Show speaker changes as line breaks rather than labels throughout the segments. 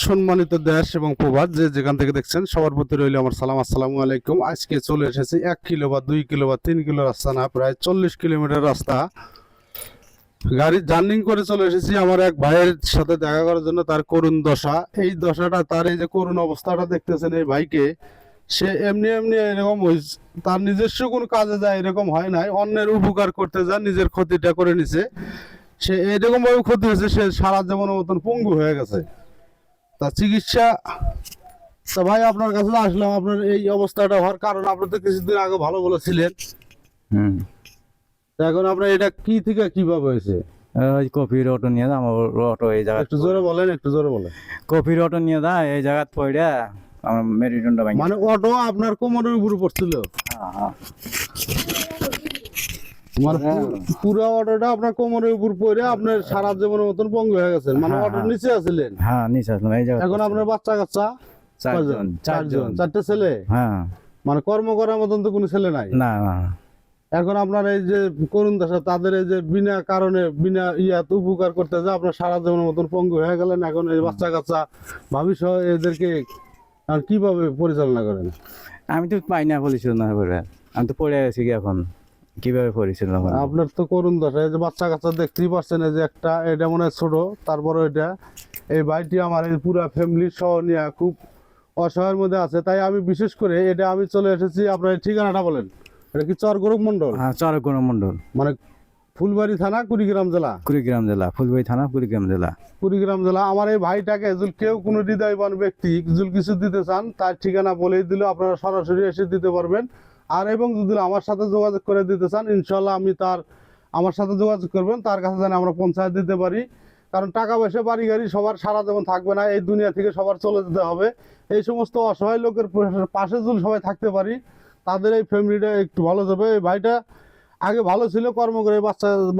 সম্মানিত দেশ এবং প্রবাদ যে যেখান থেকে দেখছেন সবার প্রতি রইল আমার সালাম। আসসালামু আলাইকুম। আজকে চলে এসেছি 1 কিলো বা 2 কিলো বা 3 কিলো রাস্তা না, প্রায় 40 কিলোমিটার রাস্তা গাড়ি জার্নিং করে চলে এসেছি আমার এক ভাইয়ের সাথে দেখা করার জন্য। তার করুণ দশা, এই দশাটা, তার এই যে করুণ অবস্থাটা দেখতেছেন এই ভাইকে, সে এমনি এমনি এরকম তার নিজস্ব কোনো কাজে যায় এরকম হয় নাই, অন্যের উপকার করতে যায় নিজের ক্ষতিটা করে নিছে। সে এরকম ভাবে ক্ষতি হয়েছে, সে সারা জীবনের মতন পঙ্গু হয়ে গেছে। তা চিকিৎসা, তা ভাই আপনার কাছে আসলাম। আপনার এই অবস্থাটা হওয়ার কারণ আপনি তো কিছুদিন আগে ভালো বলেছিলেন। এখন আপনার এটা কি থেকে কিভাবে হয়েছে?
ওই কফির অটো নিয়ে যা, আমার অটো এই জায়গা
একটু জোরে বলেন, একটু জোরে বলেন।
কফির অটো নিয়ে যা, এই জায়গা পড়ে আমার মেরুদণ্ড ভাঙে।
মানে অটো আপনার কোমরের উপরে পড়ছিল? মানে পুরো অটোটা আপনার কোমরের উপর পড়ে আপনার সারা জীবনের মতন পঙ্গু হয়ে গেছেন। মানে অটোর নিচে আছিলেন?
হ্যাঁ, নিচে আসলাম এই জায়গা।
এখন আপনার বাচ্চা কাচ্চা
চারজন।
4টে ছেলে?
হ্যাঁ।
মানে কর্ম করার মতন তো কোনো ছেলে নাই?
না না।
এখন আপনার এই যে করুণ দশা, তাদের এই যে বিনা কারণে বিনা ইয়াত উপকার করতে যা আপনার সারা জীবনের মতন পঙ্গু হয়ে গেলেন। এখন এই বাচ্চা কাচ্চা ভাবি সহ এদেরকে আর কিভাবে পরিচালনা করেন?
আমি তো পাই না পরিচালনা করে, আমি তো পড়ে আছি কি এখন কিভাবে পরিচালনা করব?
আপনার তো করুণ দশা, এই যে বাচ্চা কাচ্চা দেখতেই পাচ্ছেন, এই যে একটা, এটা মনে হয় ছোট, তারপরে এটা, এই ভাইটি আমার এই পুরা ফ্যামিলি সহ নিয়ে খুব অসহায়ের মধ্যে আছে। তাই আমি বিশেষ করে এটা আমি চলে এসেছি। আপনার এই ঠিকানাটা বলেন। এটা কি চরগরম মন্ডল?
হ্যাঁ, চরগরম মন্ডল।
মানে ফুলবাড়ি থানা, কুড়িগ্রাম জেলা?
কুড়িগ্রাম জেলা, ফুলবাড়ি থানা, কুড়িগ্রাম জেলা।
কুড়িগ্রাম জেলা। আমার এই ভাইটাকে যদি কেউ কোনো হৃদয়বান ব্যক্তি যদি কিছু দিতে চান, তার ঠিকানা বলেই দিলে আপনারা সরাসরি এসে দিতে পারবেন। আর এবং যদি আমার সাথে যোগাযোগ করে দিতে চান, ইনশাল্লাহ আমি আমার সাথে যোগাযোগ করবেন, তার কাছে যেন আমরা পৌঁছায় দিতে পারি। কারণ টাকা পয়সা বাড়ি গাড়ি সবার সারা যেমন থাকবে না, এই দুনিয়া থেকে সবার চলে যেতে হবে। এই সমস্ত অসহায় লোকের পাশে যদি সবাই থাকতে পারি, তাদের এই ফ্যামিলিটা একটু ভালো যাবে। এই ভাইটা আগে ভালো ছিল, কর্ম করে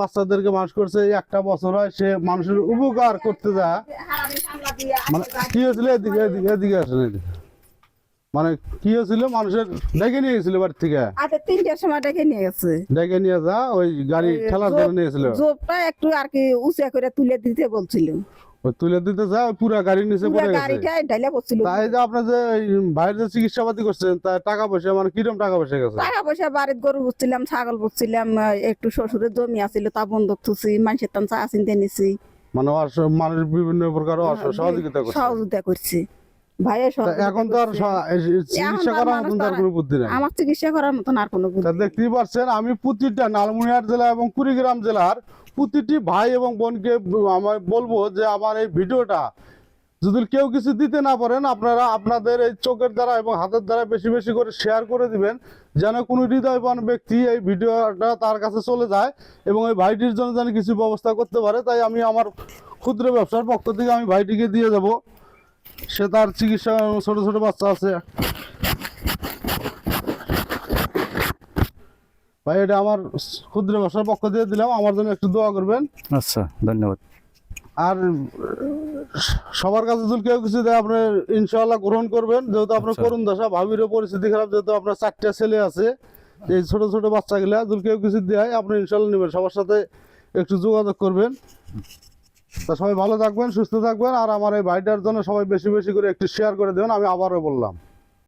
বাচ্চাদেরকে মানুষ করছে। একটা বছর হয় সে মানুষের উপকার করতে যায়। মানে কি হয়েছিল, এদিকে এদিকে এদিকে আসেন, এদিকে। মানে কি হয়েছিল, মানুষের ডেকে নিয়ে গেছিল বাড়ি থেকে?
3টার সময় ডেকে নিয়ে গেছে।
ডেকে নিয়ে যা ওই গাড়ি ঠেলার জন্য নিয়েছিল।
জোবটা একটু আর কি উঁচা করে তুলে দিতে বলছিল।
ওই তুলে দিতে যা পুরা গাড়ির নিচে পড়ে গেছে।
গাড়িটা ঢাইলা পড়ছিল।
তাই যে আপনার যে ভাইয়ের যে চিকিৎসাপাতি করছেন, তার টাকা পয়সা মানে কিরকম টাকা পয়সা গেছে?
টাকা পয়সা বাড়ির গরু বুঝছিলাম, ছাগল বুঝছিলাম, একটু শ্বশুরের জমি আছিল তা বন্ধক থুছি, মানুষের টান চা চিনতে নিছি।
মানে মানুষ বিভিন্ন প্রকার সহযোগিতা করছে,
সহযোগিতা করছি ভাইয়ের।
এখন তো আর চিকিৎসা করার মতন তার কোনো বুদ্ধি নাই।
আমার চিকিৎসা করার মতন আর কোনো বুদ্ধি।
দেখতেই পাচ্ছেন, আমি প্রতিটা লালমনিরহাট জেলা এবং কুড়িগ্রাম জেলার প্রতিটি ভাই এবং বোনকে আমি বলবো যে আমার এই ভিডিওটা যদি কেউ কিছু দিতে না পারেন, আপনারা আপনাদের এই চোখের দ্বারা এবং হাতের দ্বারা বেশি বেশি করে শেয়ার করে দিবেন, যেন কোনো হৃদয়বান ব্যক্তি এই ভিডিওটা তার কাছে চলে যায় এবং এই ভাইটির জন্য যেন কিছু ব্যবস্থা করতে পারে। তাই আমি আমার ক্ষুদ্র ব্যবসার পক্ষ থেকে আমি ভাইটিকে দিয়ে যাব। সে তার চিকিৎসা, ছোট ছোট বাচ্চা আছে। ভাই এটা আমার ক্ষুদ্র ব্যবসার পক্ষ দিয়ে দিলাম, আমার জন্য একটু দোয়া করবেন।
আচ্ছা, ধন্যবাদ।
আর সবার কাছে যদি কেউ কিছু দেয় আপনি ইনশাআল্লাহ গ্রহণ করবেন। যেহেতু আপনার করুণ দশা, ভাবিরও পরিস্থিতি খারাপ, যেহেতু আপনার 4টা ছেলে আছে, এই ছোট ছোট বাচ্চাগুলা যদি কেউ কিছু দেয় আপনি ইনশাআল্লাহ নেবেন। সবার সাথে একটু যোগাযোগ করবেন। তা সবাই ভালো থাকবেন, সুস্থ থাকবেন। আর আমার এই ভাইটার জন্য সবাই বেশি বেশি করে একটু শেয়ার করে দেবেন, আমি আবারও বললাম।